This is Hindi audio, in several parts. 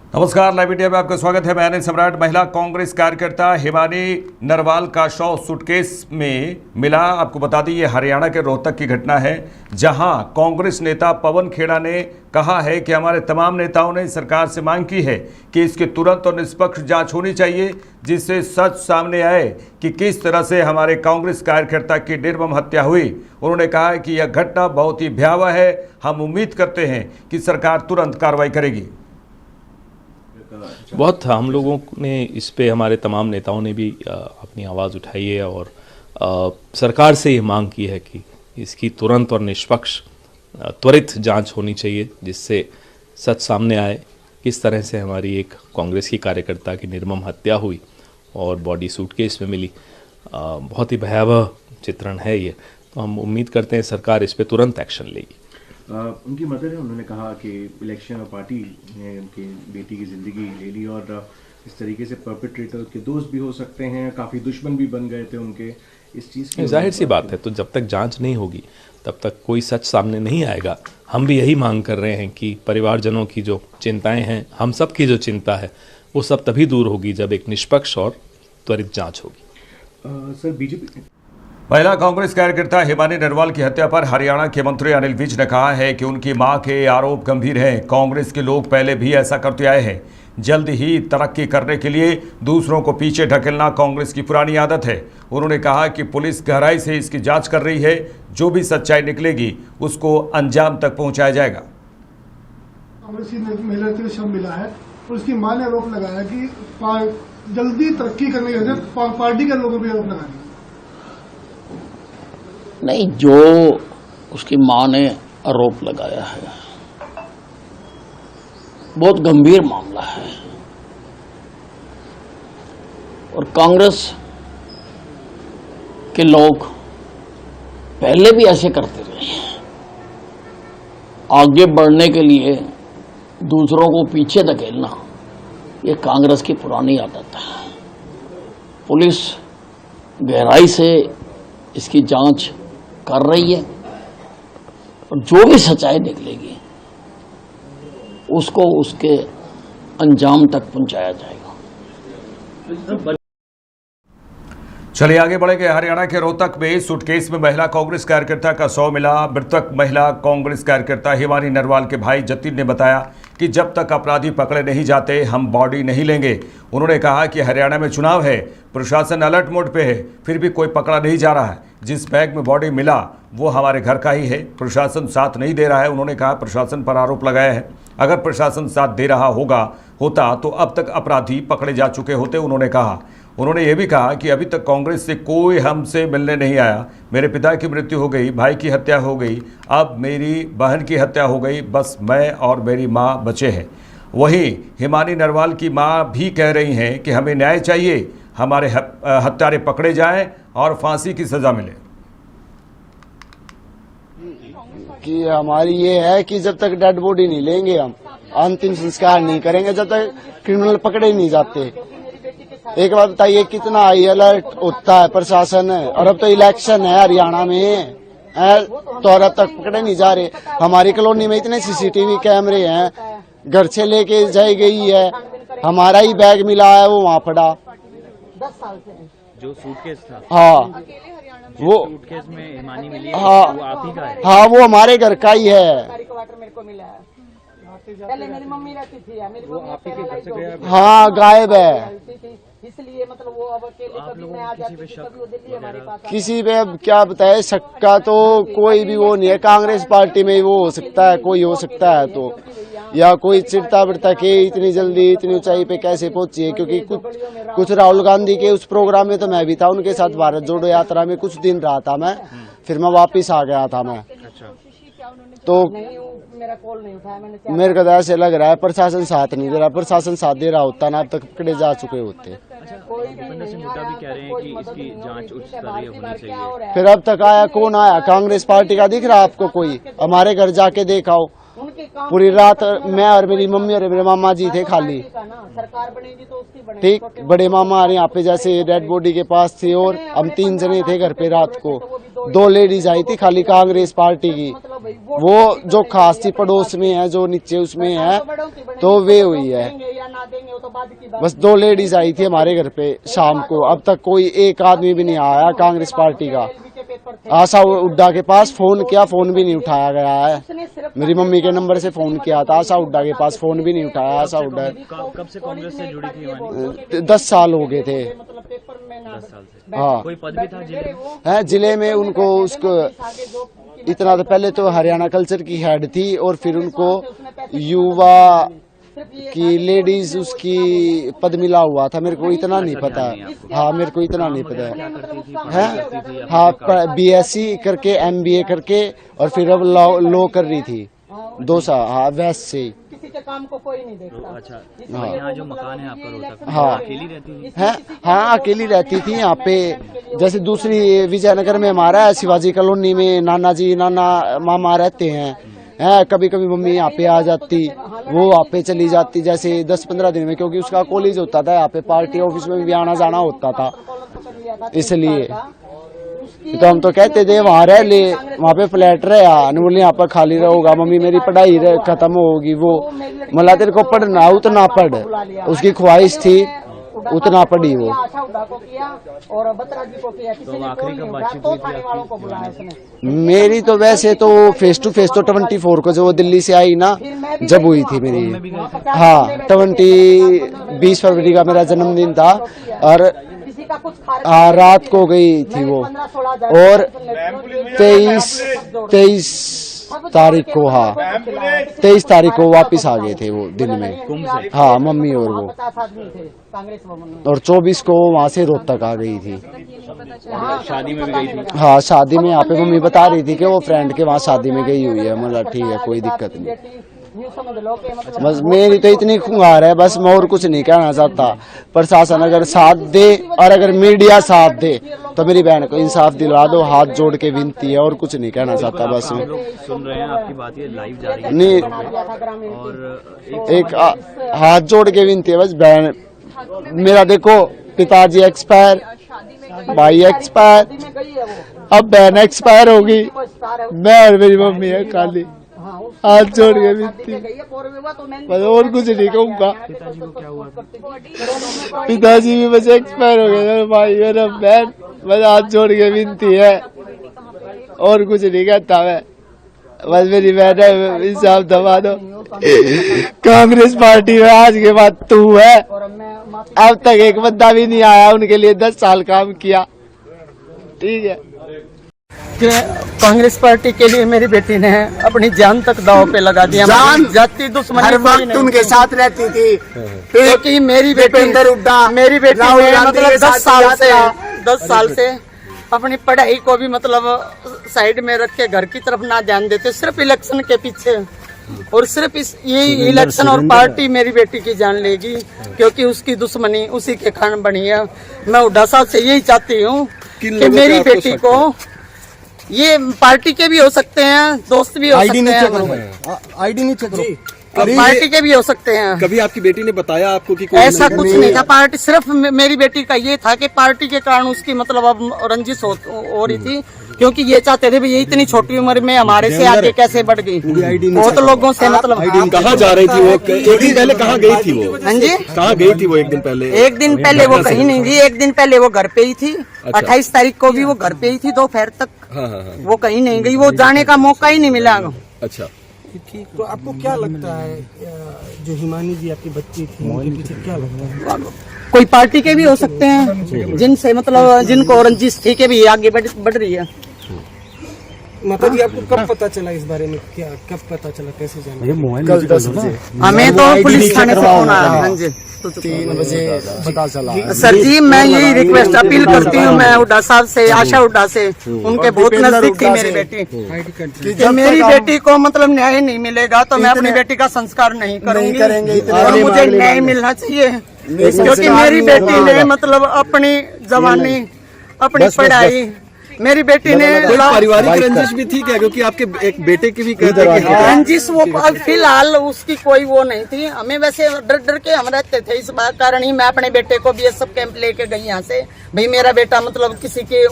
नमस्कार, लाइव इंडिया में आपका स्वागत है। मैं अनिल सम्राट। महिला कांग्रेस कार्यकर्ता हिमानी नरवाल का शव सूटकेस में मिला। आपको बता दें, ये हरियाणा के रोहतक की घटना है, जहां कांग्रेस नेता पवन खेड़ा ने कहा है कि हमारे तमाम नेताओं ने सरकार से मांग की है कि इसकी तुरंत और निष्पक्ष जांच होनी चाहिए, जिससे सच सामने आए कि किस तरह से हमारे कांग्रेस कार्यकर्ता की निर्मम हत्या हुई। उन्होंने कहा कि यह घटना बहुत ही भयावह है। हम उम्मीद करते हैं कि सरकार तुरंत कार्रवाई करेगी। बहुत हम लोगों ने इस पे, हमारे तमाम नेताओं ने भी अपनी आवाज़ उठाई है और सरकार से ये मांग की है कि इसकी तुरंत और निष्पक्ष त्वरित जांच होनी चाहिए, जिससे सच सामने आए किस तरह से हमारी एक कांग्रेस की कार्यकर्ता की निर्मम हत्या हुई और बॉडी सूटकेस में मिली। बहुत ही भयावह चित्रण है ये। तो हम उम्मीद करते हैं सरकार इस पे तुरंत एक्शन लेगी। उनकी मदर है, उन्होंने कहा कि इलेक्शन और पार्टी ने उनकी बेटी की ज़िंदगी ले ली और इस तरीके से परपेट्रेटर के दोस्त भी हो सकते हैं, काफ़ी दुश्मन भी बन गए थे उनके। इस चीज़ की जाहिर सी बात है, तो जब तक जांच नहीं होगी तब तक कोई सच सामने नहीं आएगा। हम भी यही मांग कर रहे हैं कि परिवारजनों की जो चिंताएं हैं, हम सब की जो चिंता है, वो सब तभी दूर होगी जब एक निष्पक्ष और त्वरित जाँच होगी। सर, बीजेपी महिला कांग्रेस कार्यकर्ता हिमानी नरवाल की हत्या पर हरियाणा के मंत्री अनिल विज ने कहा है कि उनकी मां के आरोप गंभीर हैं। कांग्रेस के लोग पहले भी ऐसा करते आए हैं। जल्द ही तरक्की करने के लिए दूसरों को पीछे ढकेलना कांग्रेस की पुरानी आदत है। उन्होंने कहा कि पुलिस गहराई से इसकी जांच कर रही है। जो भी सच्चाई निकलेगी उसको अंजाम तक पहुंचाया जाएगा। कांग्रेस की महिला को शव मिला है और उसकी मां ने आरोप लगाया कि जल्दी तरक्की करने के लिए पार्टी के लोगों पर आरोप लगाया। नहीं, जो उसकी मां ने आरोप लगाया है बहुत गंभीर मामला है और कांग्रेस के लोग पहले भी ऐसे करते रहे हैं। आगे बढ़ने के लिए दूसरों को पीछे धकेलना ये कांग्रेस की पुरानी आदत है। पुलिस गहराई से इसकी जांच कर रही है और जो भी सच्चाई निकलेगी उसको उसके अंजाम तक पहुंचाया जाएगा। चलिए आगे बढ़ेंगे। हरियाणा के रोहतक में सूटकेस में महिला कांग्रेस कार्यकर्ता का शव मिला। मृतक महिला कांग्रेस कार्यकर्ता हिमानी नरवाल के भाई जतिन ने बताया कि जब तक अपराधी पकड़े नहीं जाते हम बॉडी नहीं लेंगे। उन्होंने कहा कि हरियाणा में चुनाव है, प्रशासन अलर्ट मोड पे है, फिर भी कोई पकड़ा नहीं जा रहा है। जिस बैग में बॉडी मिला वो हमारे घर का ही है। प्रशासन साथ नहीं दे रहा है। उन्होंने कहा प्रशासन पर आरोप लगाया है। अगर प्रशासन साथ दे रहा होता तो अब तक अपराधी पकड़े जा चुके होते। उन्होंने ये भी कहा कि अभी तक कांग्रेस से कोई हमसे मिलने नहीं आया। मेरे पिता की मृत्यु हो गई, भाई की हत्या हो गई, अब मेरी बहन की हत्या हो गई, बस मैं और मेरी माँ बचे हैं। वहीं हिमानी नरवाल की माँ भी कह रही हैं कि हमें न्याय चाहिए, हमारे हत्यारे पकड़े जाएं और फांसी की सजा मिले। कि हमारी ये है कि जब तक डेड बॉडी नहीं लेंगे, हम अंतिम संस्कार नहीं करेंगे जब तक क्रिमिनल पकड़े नहीं जाते। एक बात बताइए, कितना हाई अलर्ट होता है प्रशासन, और अब तो इलेक्शन है हरियाणा में तो अब तक पकड़े नहीं जा रहे। हमारी कॉलोनी में इतने सीसीटीवी कैमरे हैं, घर से लेके जाई गई है, हमारा ही बैग मिला है वो वहाँ पड़ा। 10 साल से जो सूटकेस था, हाँ वो सूटकेस में हिमानी मिली है, हाँ वो आप ही का है? हाँ, वो हमारे घर का ही है। मेरे को मिला है, पहले मेरी मम्मी रहती थी, मेरे को आप ही के घर से गया? हाँ, गायब है, इसलिए मतलब वो अब अकेले कभी मैं आ जाती थी, कभी वो दिल्ली हमारे पास। किसी पे अब क्या बताए, शक्का तो कोई भी वो नहीं है। कांग्रेस पार्टी में वो हो सकता है, कोई हो सकता है तो, या कोई चिढ़ता बिड़ता के इतनी जल्दी इतनी ऊंचाई पे कैसे पहुंची है। क्योंकि कुछ राहुल गांधी के उस प्रोग्राम में तो मैं भी था उनके साथ, भारत जोड़ो यात्रा में कुछ दिन रहा था मैं, फिर मैं वापिस आ गया था मैं। तो मेरा कॉल नहीं उठाया मैंने। मेरे को तो ऐसे लग रहा है प्रशासन साथ नहीं दे रहा। प्रशासन साथ दे रहा होता ना अब तक पकड़े जा चुके होते। भूपेंद्र सिंह हुड्डा भी कह रहे हैं कि इसकी जांच उच्च स्तरीय होनी चाहिए। फिर अब तक आया कौन आया? कांग्रेस पार्टी का दिख रहा आपको कोई? हमारे घर जाके देखाओ, पूरी रात मैं और मेरी मम्मी और मेरे मामा जी थे खाली। सरकार बनेगी तो उसकी बनेगी। ठीक, बड़े मामा हमारे यहाँ पे जैसे डेड बॉडी के पास थे और हम 3 जने थे घर पे रात को, 2 लेडीज आई थी खाली कांग्रेस पार्टी की, वो जो खास थी पड़ोस में है, जो नीचे उसमें है, तो वे हुई है। बस 2 लेडीज आई थी हमारे घर पे शाम को, अब तक कोई एक आदमी भी नहीं आया कांग्रेस पार्टी का। आशा हुड्डा के पास फोन किया, फोन भी नहीं उठाया गया है। मेरी मम्मी के नंबर से फोन किया था आशा हुड्डा के पास, फोन भी नहीं उठाया आशा हुड्डा। कब से कांग्रेस से जुड़ी थी? 10 साल हो गए थे। 10 साल से। हाँ, कोई पद भी था जिले में? है जिले में उनको, उसको इतना तो पहले तो हरियाणा कल्चर की हेड थी, और फिर उनको युवा की लेडीज उसकी पद मिला हुआ था। मेरे को इतना नहीं पता। हाँ, मेरे को इतना नहीं पता है। हाँ, BSc करके MBA करके, और फिर अब लॉ कर रही थी 2 साल। हाँ, वेस्ट से। किसी के काम को कोई नहीं देखता। अच्छा, यहाँ जो मकान है आपका रोहतक, हाँ, अकेली रहती थी? है, हाँ, अकेली रहती थी यहाँ पे। जैसे दूसरी विजयनगर में हमारा शिवाजी कॉलोनी में नाना जी नाना मामा रहते हैं, कभी कभी मम्मी यहाँ पे आ जाती, वो यहाँ पे चली जाती, जैसे 10-15 दिन में, क्योंकि उसका कॉलेज होता था यहाँ पे, पार्टी ऑफिस में भी आना जाना होता था, इसलिए तो हम तो कहते थे वहाँ रह ले, वहाँ पे फ्लैट रहे, बोले यहाँ पर खाली रहोगा, मम्मी मेरी पढ़ाई खत्म होगी। वो मतलब तेरे को पढ़ना उतना पढ़, उसकी ख्वाहिश थी उतना पढ़ी वो। और बत्रा जी को किया, किसी ने आखिरी कब बातचीत हुई थी आपकी? मेरी तो वैसे तो फेस टू फेस तो 24 को, जो दिल्ली से आई ना, जब हुई थी मेरी। हाँ, 20 फरवरी का मेरा जन्मदिन था, और रात को गई थी वो, और 23 तारीख को, हाँ 23 तारीख को वापस आ गए थे वो दिन में। हाँ, मम्मी और वो, और 24 को वहाँ से रोहतक आ गई थी। शादी में भी गई थी? हाँ, शादी में यहाँ पे मम्मी बता रही थी कि वो फ्रेंड के वहाँ शादी में गई हुई है। मतलब ठीक है, कोई दिक्कत नहीं। बस मेरी तो इतनी खुंगार है, बस मैं और कुछ नहीं कहना चाहता। प्रशासन अगर साथ दे, और अगर मीडिया साथ दे, तो मेरी बहन को इंसाफ दिला दो, हाथ जोड़ के विनती है, और कुछ नहीं कहना चाहता। बस हम लोग सुन रहे हैं आपकी बात, ये लाइव जा रही है नहीं, और एक हाथ जोड़ के विनती है बस। बहन मेरा देखो, पिताजी एक्सपायर, भाई एक्सपायर, अब बहन एक्सपायर होगी, मैं और मेरी मम्मी है खाली। हाथ जोड़ के विनती, बस और कुछ नहीं कहूँगा। पिताजी को क्या हुआ? पिताजी भी बस एक्सपायर हो गए, भाई मेरा बहन, बस हाथ जोड़ के विनती है, और कुछ नहीं कहता मैं। बस मेरी बहन है, इंसाफ दबा दो। कांग्रेस पार्टी में आज के बाद तू है, अब तक एक बंदा भी नहीं आया, उनके लिए 10 साल काम किया। ठीक है, कांग्रेस पार्टी के लिए मेरी बेटी ने अपनी जान तक दांव पे लगा दिया। जाति दुश्मनी हर वक्त उनके साथ रहती थी, क्योंकि मेरी बेटी ने मतलब 10 साल से अपनी पढ़ाई को भी मतलब साइड में रख के घर की तरफ ना ध्यान देते, सिर्फ इलेक्शन के पीछे, और सिर्फ यही इलेक्शन और पार्टी मेरी बेटी की जान लेगी, क्योंकि उसकी दुश्मनी उसी के कारण बनी है। मैं हुड्डा साहब से यही चाहती हूँ कि मेरी बेटी को, ये पार्टी के भी हो सकते हैं, दोस्त भी हो सकते हैं, आईडी नहीं चेक करो, पार्टी के भी हो सकते हैं। कभी आपकी बेटी ने बताया आपको कि ऐसा कुछ नहीं था। पार्टी सिर्फ मेरी बेटी का ये था कि पार्टी के कारण उसकी मतलब अब रंजिश हो रही थी, क्योंकि ये चाहते थे भी ये इतनी छोटी उम्र में हमारे से आगे कैसे बढ़ गई। बहुत लोगों से मतलब कहाँ जा रही थी वो? एक दिन पहले कहाँ गई थी वो? हाँ जी, कहाँ गई थी वो? एक दिन पहले वो कहीं नहीं गई। एक दिन पहले वो घर पे ही थी। 28 तारीख को भी वो घर पे ही थी, दोपहर तक। वो कहीं नहीं गई, वो जाने का मौका ही नहीं मिला। अच्छा, तो आपको क्या लगता है, जो हिमानी जी आपकी बच्ची थी, उनके पीछे क्या लगता है? कोई पार्टी के भी हो सकते हैं, जिनसे मतलब जिनको रंजिश थी के भी आगे बढ़ रही है। माता जी, आपको कब पता चला इस बारे में? क्या कब पता चला, कैसे जाना? हमें तो पुलिस थाने से फोन आया। हाँ जी, 3 बजे पता चला। सर जी, मैं यही रिक्वेस्ट अपील करती हूँ, मैं हुड्डा साहब से, आशा हुड्डा से, उनके बहुत नजदीक थी मेरी बेटी, कि मेरी बेटी को मतलब न्याय नहीं मिलेगा तो मैं अपनी बेटी का संस्कार नहीं करूँगी, और मुझे न्याय मिलना चाहिए, क्योंकि मेरी बेटी ने मतलब अपनी जवानी, अपनी पढ़ाई, मेरी बेटी ने पारिवारिक रंजिश भी थी क्या? क्योंकि आपके एक बेटे की भी रंजिश वो फिलहाल उसकी कोई वो नहीं थी। हमें वैसे डर डर के हम रहते थे, इस बात कारण ही मैं अपने बेटे को BSF कैंप लेके गई यहाँ से। भाई मेरा बेटा मतलब किसी के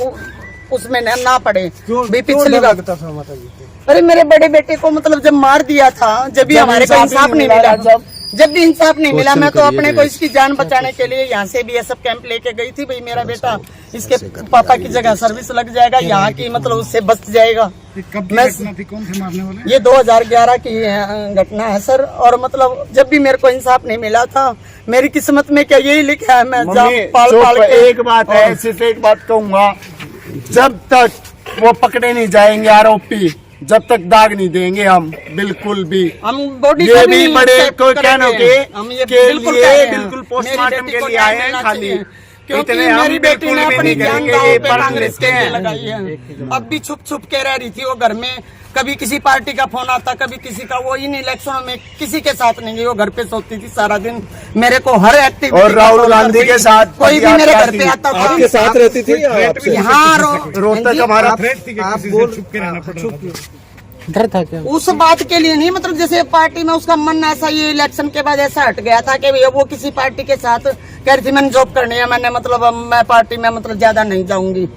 उसमें ना पड़े। भी पिछली क्यों बार लगता था माता जी को? अरे मेरे बड़े बेटे को मतलब जब मार दिया था, जब भी हमारे को इंसाफ नहीं मिला, जब भी इंसाफ नहीं मिला, मैं तो अपने को इसकी जान बचाने के लिए यहाँ से BSF कैंप लेके गई थी। भाई मेरा बेटा इसके पापा की जगह सर्विस लग जाएगा, यहाँ की मतलब उससे बच जाएगा। मैं कौन से मारने वाले? ये 2011 की घटना है सर। और मतलब जब भी मेरे को इंसाफ नहीं मिला था, मेरी किस्मत में क्या यही लिखा है, मैं पाल के। एक बात है, सिर्फ एक बात कहूंगा, जब तक वो पकड़े नहीं जाएंगे आरोपी, जब तक दाग नहीं देंगे हम बिल्कुल भी। हम बॉडी ये भी बड़े कोई कहने के लिए बिल्कुल बिल्कुल पोस्टमार्टम के लिए आए हैं खाली, क्योंकि इतने मेरी हम बेटी ने बिल्कुल अपनी भी नहीं जान करेंगे, दांव ये पे परम कांग्रेस के रिश्ते लिए हैं। लगाई है। अब भी छुप छुप के रह रही थी वो घर में, कभी किसी पार्टी का फोन आता, कभी किसी का। वो इन इलेक्शनों में किसी के साथ नहीं गई, वो घर पे सोती थी सारा दिन। मेरे को हर एक्टिविटी, और राहुल गांधी के साथ कोई भी मेरे घर पे आता था। आपके साथ रहती थी? यहाँ रोहतक हमारा आप बोल डर था क्या? उस बात के लिए नहीं, मतलब जैसे पार्टी में उसका मन ऐसा, ये इलेक्शन के बाद ऐसा हट गया था कि भैया वो किसी पार्टी के साथ कह रही थी मैंने जॉब करनी है, मैंने मतलब मैं पार्टी में मतलब ज्यादा नहीं जाऊंगी।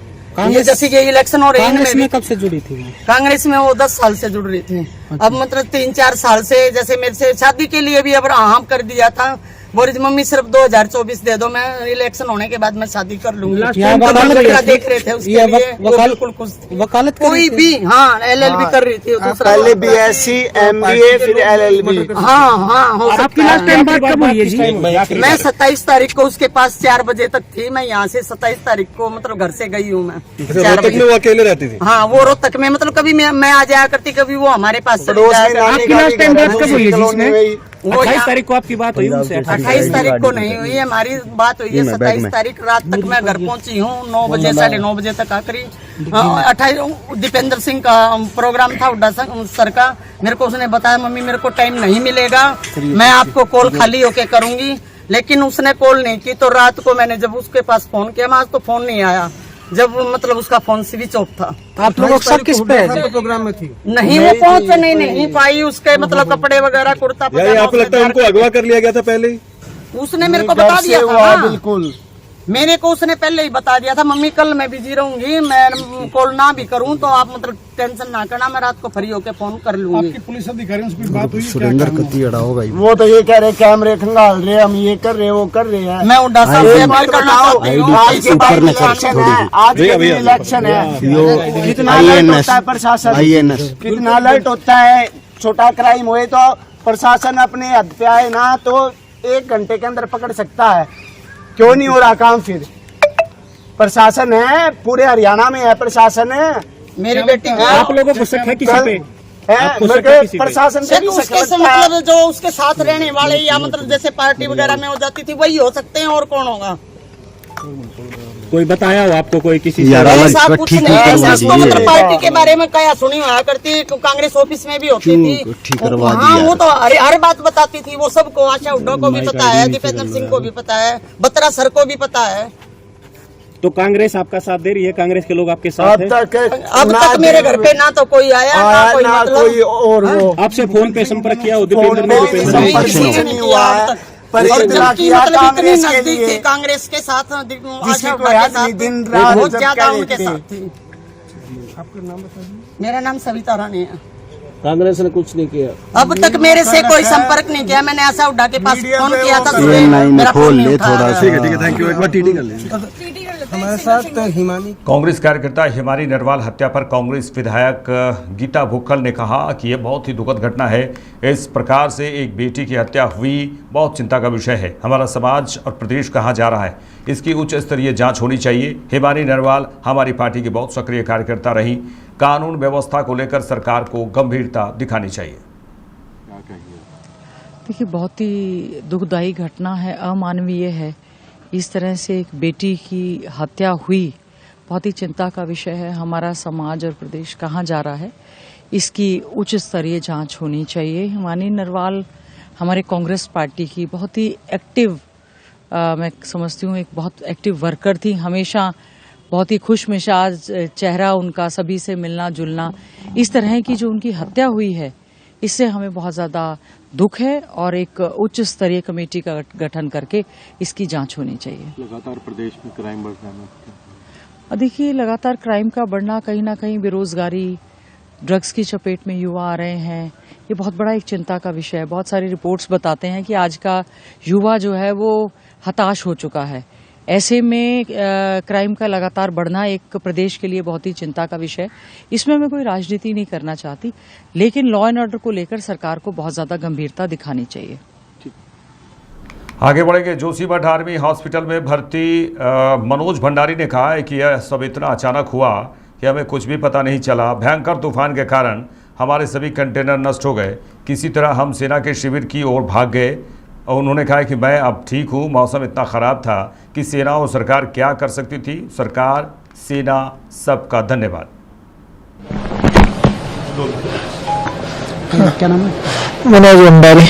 ये जैसे ये इलेक्शन हो रही है, कांग्रेस में कब से जुड़ी थी? कांग्रेस में वो 10 साल से जुड़ रही थी। अब मतलब 3-4 साल से, जैसे मेरे से शादी के लिए भी अब हाँ कर दिया था। बोली मम्मी सिर्फ 2024 दे दो, मैं इलेक्शन होने के बाद मैं शादी कर लूंगी। देख रहे थे उसके लिए, वो बिल्कुल खुश थी। वकालत कोई भी, हाँ LLB कर रही थी दूसरा, पहले BSc MBA फिर LLB। हाँ हो आपकी लास्ट टाइम बात कब हुई है जी? मैं 27 तारीख को उसके पास 4 बजे तक थी। मैं यहाँ से 27 तारीख को मतलब घर से गई हूँ मैं 4 बजे। वो अकेले रहती थी? हाँ, वो रोहतक में, मतलब कभी मैं आ जाया करती, कभी वो हमारे पास चली पड़ोस जाया में करती। आपकी लास्ट टाइम बात कब हुई है जिसमें? वो 28 तारीख को आपकी बात हुई उनसे? 28 तारीख को नहीं हुई है, हमारी बात हुई है 27 तारीख रात तक। मैं घर पहुंची हूँ 9 बजे, 9:30 बजे तक आखिरी। 28 दीपेंद्र सिंह का प्रोग्राम था उड्डा सर का। मेरे को उसने बताया मम्मी मेरे को टाइम नहीं मिलेगा, मैं आपको कॉल खाली होके करूंगी। लेकिन उसने कॉल नहीं की, तो रात को मैंने जब उसके पास फोन किया, मैं आज तो फोन नहीं आया, जब मतलब उसका फोन स्विच ऑफ था। आप लोगों को किस पे प्रोग्राम में थी? नहीं, वो पहुंच नहीं पाई। उसके मतलब कपड़े वगैरह, कुर्ता आपको लगता है उनको अगवा कर लिया गया था पहले ही? उसने मेरे को बता दिया था ना। बिल्कुल मेरे को उसने पहले ही बता दिया था, मम्मी कल मैं बिजी रहूंगी, मैं कॉल ना भी करूं तो आप मतलब टेंशन ना करना, मैं रात को फ्री होके फोन कर लूंगी। आपकी पुलिस अधिकारियों से कोई बात हुई? सुरेंद्र कत्ती अड़ा हो भाई, वो तो ये कह रहे कैमरे खंगाल रहे, हम ये कर रहे, वो कर रहे हैं। मैं उड्डा साहब से अपील करना चाहती हूँ। आज के बाद इलेक्शन है, आज के दिन इलेक्शन है, कितना अलर्ट होता है प्रशासन, कितना अलर्ट होता है। छोटा क्राइम हुए तो प्रशासन अपने हद पे आए ना तो 1 घंटे के अंदर पकड़ सकता है। क्यों नहीं हो रहा काम? फिर प्रशासन है, पूरे हरियाणा में है प्रशासन है। मेरी बेटी आप लोगों को शक है किसी पे? प्रशासन से भी उसके से मतलब जो उसके साथ रहने वाले या मतलब जैसे पार्टी वगैरह में हो जाती थी वही हो सकते हैं, और कौन होगा? कोई बताया हो आपको कोई किसी ऐसा कुछ नहीं है। मतलब पार्टी के बारे में क्या सुनी हुआ करती, कांग्रेस ऑफिस में भी होती थी। हाँ, वो तो हर बात बताती थी, वो सबको, आशा हुड्डा को भी पता है, दीपेंद्र सिंह को भी पता है, बत्रा सर को भी पता है। तो कांग्रेस आपका साथ दे रही है? कांग्रेस के लोग आपके साथ हैं? अब तक मेरे घर पे ना तो कोई आया ना कोई मतलब और वो आपसे फोन पे संपर्क किया? दीपेंद्र ने नहीं हुआ अब तक। जबकि मतलब इतनी नजदीक थी कांग्रेस के साथ, आशा हुड्डा के साथ, बहुत ज्यादा उनके साथ थी। आपका नाम बताइए। मेरा नाम सविता रानी है। कांग्रेस ने कुछ नहीं किया अब तक मेरे से कोई संपर्क नहीं किया। मैंने आशा हुड्डा के पास फोन किया था, मेरा फोन नहीं उठाया। ठीक है, थैंक यू। एक बार टीटी कर लें। हमारे साथ हिमानी कांग्रेस कार्यकर्ता हिमानी नरवाल हत्या पर कांग्रेस विधायक गीता भुक्कल ने कहा कि यह बहुत ही दुखद घटना है। इस प्रकार से एक बेटी की हत्या हुई बहुत चिंता का विषय है। हमारा समाज और प्रदेश कहाँ जा रहा है, इसकी उच्च स्तरीय जांच होनी चाहिए। हिमानी नरवाल हमारी पार्टी की बहुत सक्रिय कार्यकर्ता रही। कानून व्यवस्था को लेकर सरकार को गंभीरता दिखानी चाहिए। देखिए, बहुत ही दुखदायी घटना है, अमानवीय है। इस तरह से एक बेटी की हत्या हुई, बहुत ही चिंता का विषय है। हमारा समाज और प्रदेश कहाँ जा रहा है, इसकी उच्च स्तरीय जांच होनी चाहिए। हिमानी नरवाल हमारे कांग्रेस पार्टी की बहुत ही एक्टिव, मैं समझती हूँ एक बहुत एक्टिव वर्कर थी। हमेशा बहुत ही खुश मिजाज चेहरा उनका, सभी से मिलना जुलना। इस तरह की जो उनकी हत्या हुई है, इससे हमें बहुत ज़्यादा दुख है और एक उच्च स्तरीय कमेटी का गठन करके इसकी जांच होनी चाहिए। लगातार प्रदेश में क्राइम बढ़ रहा है, देखिए, लगातार क्राइम का बढ़ना, कहीं ना कहीं बेरोजगारी, ड्रग्स की चपेट में युवा आ रहे हैं, ये बहुत बड़ा एक चिंता का विषय है। बहुत सारी रिपोर्ट्स बताते हैं कि आज का युवा जो है वो हताश हो चुका है। ऐसे में क्राइम का लगातार बढ़ना एक प्रदेश के लिए बहुत ही चिंता का विषय है। इसमें मैं कोई राजनीति नहीं करना चाहती, लेकिन लॉ एंड ऑर्डर को लेकर सरकार को बहुत ज्यादा गंभीरता दिखानी चाहिए। आगे बढ़ेंगे। जोशीमठ आर्मी हॉस्पिटल में भर्ती मनोज भंडारी ने कहा है कि यह सब इतना अचानक हुआ कि हमें कुछ भी पता नहीं चला। भयंकर तूफान के कारण हमारे सभी कंटेनर नष्ट हो गए। किसी तरह हम सेना के शिविर की ओर भाग गए और उन्होंने कहा कि मैं अब ठीक हूँ। मौसम इतना ख़राब था कि सेना और सरकार क्या कर सकती थी। सरकार, सेना, सबका धन्यवाद। क्या नाम है? मनोज भंडारी।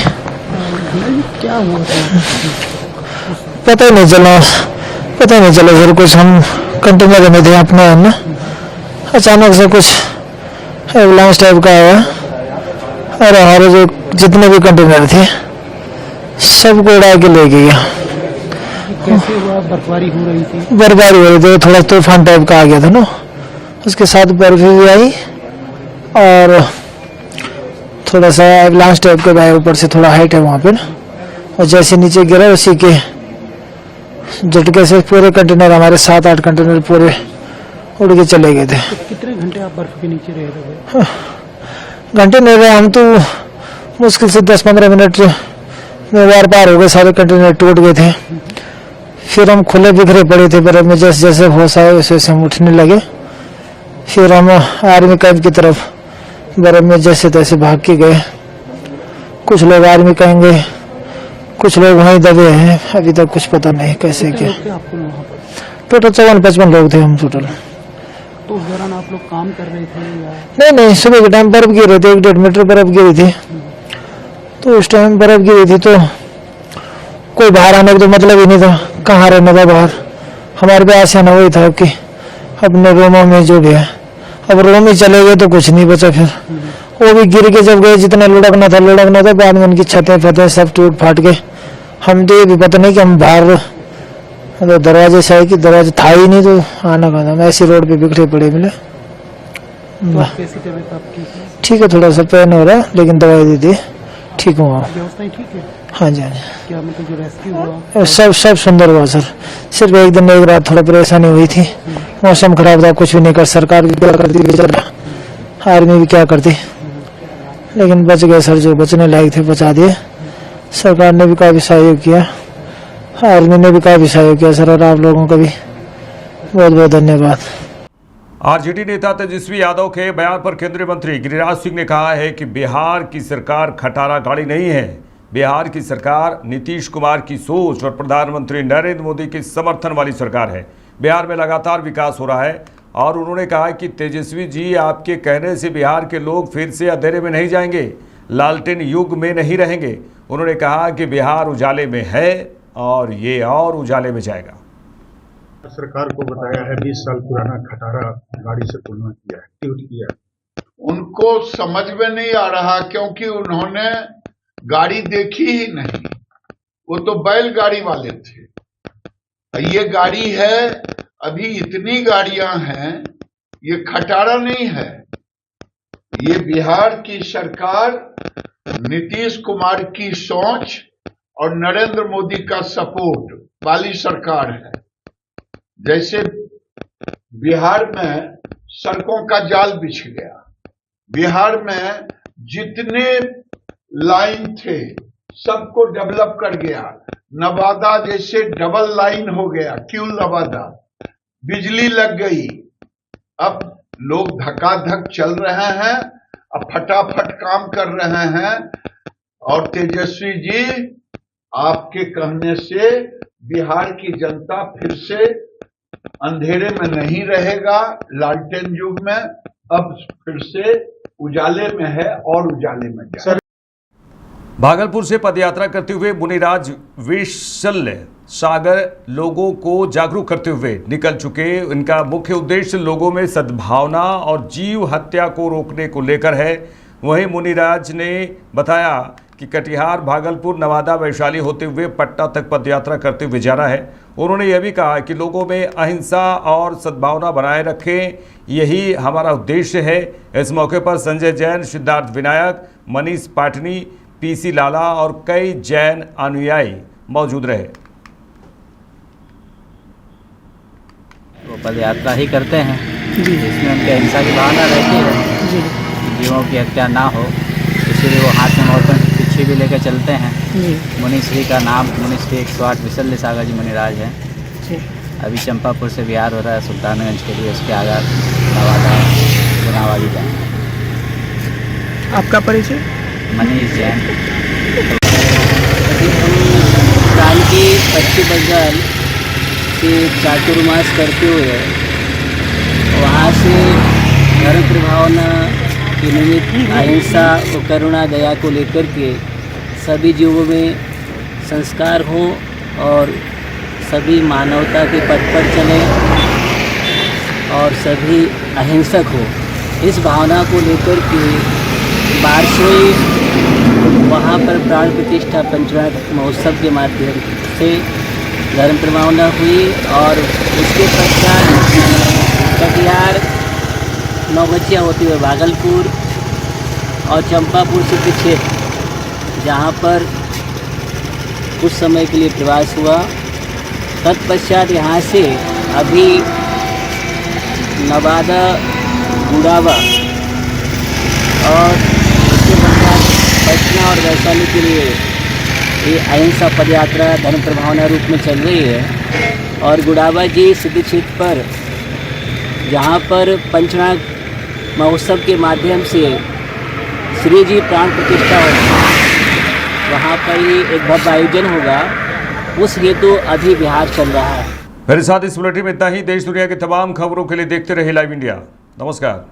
क्या हुआ था? पता ही नहीं चला सर कुछ। हम कंटेनर में थे अपने ना, अचानक से कुछ एवलांच टाइप का आया और हमारे जो जितने भी कंटेनर थे सबको उड़ा के ले गया। कैसे हुआ? बर्फबारी हो रही थी, थोड़ा तूफान टाइप का आ गया था ना, उसके साथ बर्फ भी आई और थोड़ा सा एवलांच टाइप का आया। ऊपर से थोड़ा हाइट है वहाँ पे, और जैसे नीचे गिरा उसी के झटके से पूरे कंटेनर, हमारे 7-8 कंटेनर पूरे उड़ के चले गए थे। तो कितने घंटे आप बर्फ के नीचे रहे थे? घंटे नहीं रहे हम तो, मुश्किल से 10-15 मिनट में बार पार हो गए। सारे कंटेनर टूट गए थे। फिर हम खुले बिखरे पड़े थे बर्फ में। जैसे जैसे होश आए वैसे वैसे हम उठने लगे। फिर हम आर्मी कैंप की तरफ बर्फ में जैसे तैसे भाग के गए। कुछ लोग आर्मी कहेंगे, कुछ लोग वहीं दबे हैं। अभी तक कुछ पता नहीं कैसे क्या। टोटल 54-55 लोग थे हम टोटल। तो उस दौरान आप लोग काम कर रहे थे या? नहीं, सुबह के टाइम बर्फ गिर रहे थे। 1-1.5 मीटर बर्फ गिरी थी। तो उस टाइम बर्फ गिरी थी तो कोई बाहर आने का तो मतलब ही नहीं था। कहाँ रहना था बाहर। हमारे पे आसान वही था कि अपने रूमों में जो भी है। अब रूम ही चले गए तो कुछ नहीं बचा। फिर वो भी गिर के जब गए, जितना लुढ़कना था बाद में उनकी छतें फतें सब टूट फाट के। हम तो ये भी पता नहीं कि हम बाहर तो दरवाजे से आए कि दरवाजा था ही नहीं, तो आना कहा था। हम ऐसी रोड पे बिखरे पड़े मिले। कैसी तबीयत आपकी? ठीक है, थोड़ा सा पेन हो रहा है लेकिन दवाई दे दी, ठीक हूँ। व्यवस्थाएं ठीक है? हाँ जी, हाँ जी। क्या मतलब जो रेस्क्यू हुआ? सब सुंदर हुआ सर। सिर्फ एक दिन एक रात थोड़ा परेशानी हुई थी। मौसम खराब था, कुछ भी नहीं कर। सरकार भी क्या करती, आर्मी भी क्या करती, लेकिन बच गए सर। जो बचने लायक थे बचा दिए। सरकार ने भी काफी सहयोग किया, आर्मी ने भी काफी सहयोग किया सर। और आप लोगों का भी बहुत बहुत धन्यवाद। आरजेडी नेता तेजस्वी यादव के बयान पर केंद्रीय मंत्री गिरिराज सिंह ने कहा है कि बिहार की सरकार खटारा गाड़ी नहीं है। बिहार की सरकार नीतीश कुमार की सोच और प्रधानमंत्री नरेंद्र मोदी के समर्थन वाली सरकार है। बिहार में लगातार विकास हो रहा है और उन्होंने कहा कि तेजस्वी जी, आपके कहने से बिहार के लोग फिर से अंधेरे में नहीं जाएंगे, लालटेन युग में नहीं रहेंगे। उन्होंने कहा कि बिहार उजाले में है और ये और उजाले में जाएगा। सरकार को बताया है 20 साल पुराना खटारा गाड़ी से तुलना किया है, ट्वीट किया है। उनको समझ में नहीं आ रहा क्योंकि उन्होंने गाड़ी देखी ही नहीं। वो तो बैलगाड़ी वाले थे। ये गाड़ी है, अभी इतनी गाड़ियां हैं, ये खटारा नहीं है। ये बिहार की सरकार नीतीश कुमार की सोच और नरेंद्र मोदी का सपोर्ट वाली सरकार है। जैसे बिहार में सड़कों का जाल बिछ गया, बिहार में जितने लाइन थे सबको डेवलप कर गया। नवादा जैसे डबल लाइन हो गया, क्यों नवादा, बिजली लग गई। अब लोग धक्का-धक चल रहे हैं, अब फटाफट काम कर रहे हैं। और तेजस्वी जी, आपके कहने से बिहार की जनता फिर से अंधेरे में नहीं रहेगा, लालटेन युग में, अब फिर से उजाले में है और उजाले में जाए। भागलपुर से पदयात्रा करते हुए मुनिराज विशल्य सागर लोगों को जागरूक करते हुए निकल चुके। इनका मुख्य उद्देश्य लोगों में सद्भावना और जीव हत्या को रोकने को लेकर है। वहीं मुनिराज ने बताया कि कटिहार, भागलपुर, नवादा, वैशाली होते हुए पटना तक पदयात्रा करते हुए जाना है। उन्होंने यह भी कहा कि लोगों में अहिंसा और सद्भावना बनाए रखें, यही हमारा उद्देश्य है। इस मौके पर संजय जैन, सिद्धार्थ विनायक, मनीष पाटनी, पीसी लाला और कई जैन अनुयायी मौजूद रहे। वो पदयात्रा ही करते हैं जिसमें उनकी अहिंसा की भावना रहती है, जीवों की हत्या ना हो, इसलिए वो हाथ में मोहतम पीछे भी लेकर चलते हैं। मुनिश्री का नाम मुनिश्री 108 विशल्य सागर जी मुनिराज है। अभी चंपापुर से बिहार हो रहा है सुल्तानगंज के लिए, उसके आगे नवादा गुनावाली जाएंगे। आपका परिचय? मनीष जैन। साल की पश्चिम बंगाल से चातुर्मास करते हुए वहाँ से धर्म प्रभावना के निमित्त अहिंसा और करुणा दया को लेकर के सभी जीवों में संस्कार हो और सभी मानवता के पथ पर चले और सभी अहिंसक हो, इस भावना को लेकर के बारसोई वहाँ पर प्राण प्रतिष्ठा पंचवार्षिक महोत्सव के माध्यम से धर्म प्रभावना हुई और उसके पश्चात कटिहार, नौगछिया होते हुए भागलपुर और चंपापुर से पीछे जहाँ पर कुछ समय के लिए प्रवास हुआ। तत्पश्चात यहाँ से अभी नवादा, गुड़ावा और उसके पश्चात पटना और वैशाली के लिए ये अहिंसा पदयात्रा धर्म प्रभावना रूप में चल रही है। और गुड़ावा जी सिद्धि क्षेत्र पर जहाँ पर पंचनाग महोत्सव के माध्यम से श्री जी प्राण प्रतिष्ठा होगी, वहाँ पर ही एक भव्य आयोजन होगा, उस हेतु अभी बिहार चल रहा है। मेरे साथ इस बुलेटिन में इतना ही। देश दुनिया की तमाम खबरों के लिए देखते रहे लाइव इंडिया। नमस्कार।